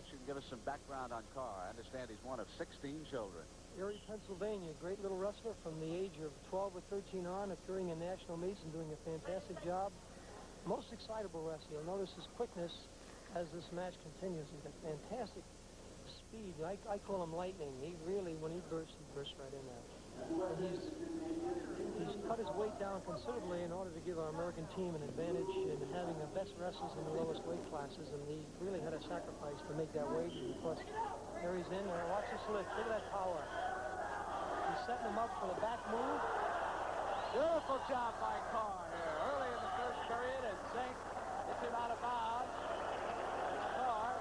perhaps you can give us some background on Carr. I understand he's one of 16 children. Erie, Pennsylvania, great little wrestler from the age of 12 or 13 on, appearing in national meets and doing a fantastic job. Most excitable wrestler. You'll notice his quickness as this match continues. He's got fantastic speed. I call him lightning. He really, when he bursts right in there. And he's cut his weight down considerably in order to give our American team an advantage in having the best wrestlers in the lowest weight classes, and he really had a sacrifice to make that weight. And of course, there he's in there. Watch this lift. Look at that power. He's setting him up for the back move. Beautiful job by Carr here early in the first period, and Zink gets him out of bounds. Carr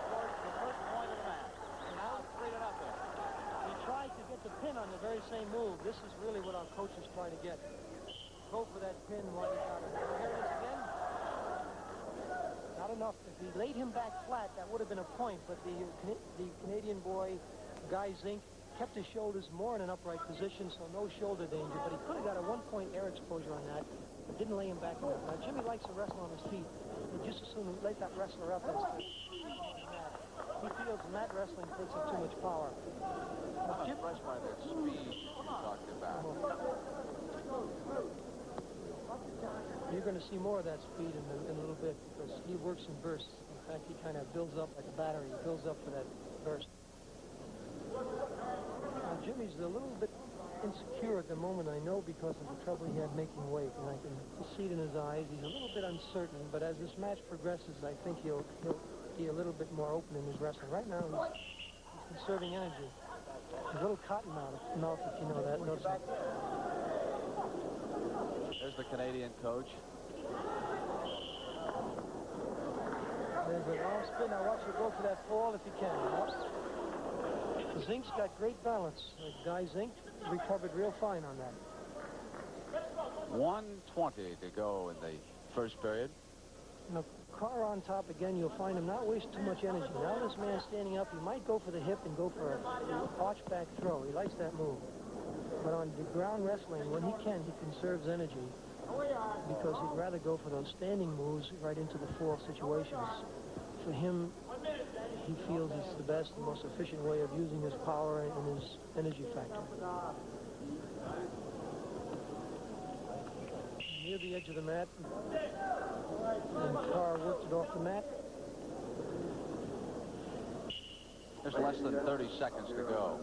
scores the first point of the match. And now it's 3-0. He tried to get the pin on the very same move. This is really what our coach is trying to get. Go for that pin while he got it. Here it is again. Not enough. If he laid him back flat, that would have been a point, but the Canadian boy, Guy Zink, kept his shoulders more in an upright position, so no shoulder danger. But he could have got a one-point air exposure on that, but didn't lay him back enough. Now, Jimmy likes to wrestle on his feet. He just as soon let that wrestler up as he feels in that wrestling takes up too much power. I'm impressed by that speed you talked about. You're going to see more of that speed in a little bit because he works in bursts. In fact, he kind of builds up like a battery. He builds up for that burst. Now, Jimmy's a little bit insecure at the moment, I know, because of the trouble he had making weight, and I can see it in his eyes. He's a little bit uncertain, but as this match progresses, I think he'll be a little bit more open in his wrestling. Right now, he's conserving energy. He's a little cotton mouth, if you know that. Notice that. There's the Canadian coach. There's a long spin. Now watch you go for that fall if you can. Zink's got great balance. Guy Zink recovered real fine on that. 1:20 to go in the first period. Now, Carr on top again, you'll find him not waste too much energy. Now this man's standing up, he might go for the hip and go for an arch back throw. He likes that move. But on the ground wrestling, when he can, he conserves energy because he'd rather go for those standing moves right into the fall situations. For him, he feels it's the best and most efficient way of using his power and his energy factor. Near the edge of the mat, and Carr worked it off the mat. There's less than 30 seconds to go.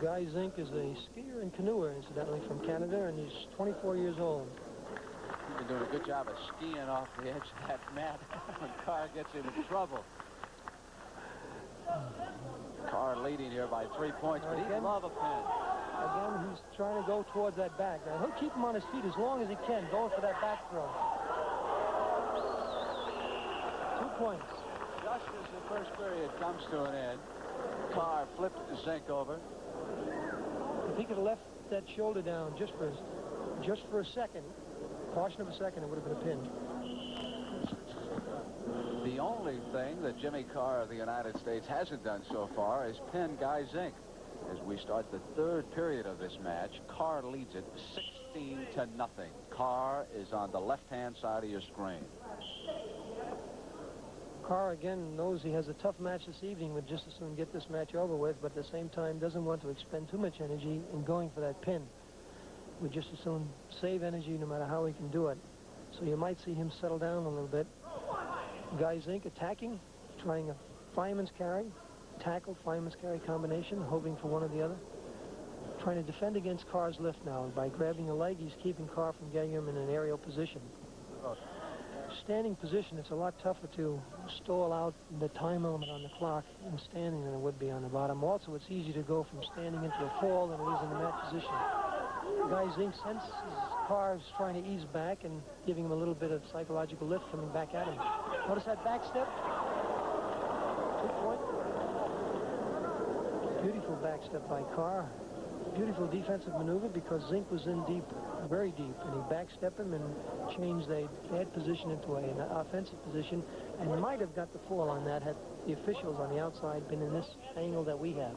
Guy Zink is a skier and canoeer, incidentally, from Canada, and he's 24 years old. He's been doing a good job of skiing off the edge of that mat when Carr gets him in trouble. Carr leading here by 3 points, but he'd love a pin. Again, he's trying to go towards that back. Now, he'll keep him on his feet as long as he can, going for that back throw. 2 points. Just as the first period comes to an end, Carr flipped Zink over. If he could have left that shoulder down just for a second, portion of a second, it would have been a pin. The only thing that Jimmy Carr of the United States hasn't done so far is pin Guy Zink. As we start the third period of this match, Carr leads it 16-0. Carr is on the left-hand side of your screen. Carr, again, knows he has a tough match this evening, would just as soon get this match over with, but at the same time doesn't want to expend too much energy in going for that pin. Would just as soon save energy no matter how he can do it. So you might see him settle down a little bit. Guy Zink attacking, trying a fireman's carry, tackle, fireman's carry combination, hoping for one or the other. Trying to defend against Carr's lift now. By grabbing a leg, he's keeping Carr from getting him in an aerial position. Standing position, it's a lot tougher to stall out the time element on the clock in standing than it would be on the bottom. Also, it's easier to go from standing into a fall than it is in the mat position. Guy Zink senses Carr's trying to ease back and giving him a little bit of psychological lift coming back at him. Notice that back step? 2 point. Beautiful back step by Carr. Beautiful defensive maneuver because Zink was in deep, very deep, and he backstepped him and changed the head position into an offensive position, and might have got the fall on that had the officials on the outside been in this angle that we have.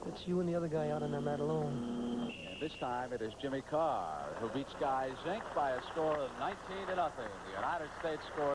It's you and the other guy out on that mat alone. And This time it is Jimmy Carr who beats Guy Zink by a score of 19-0. The United States score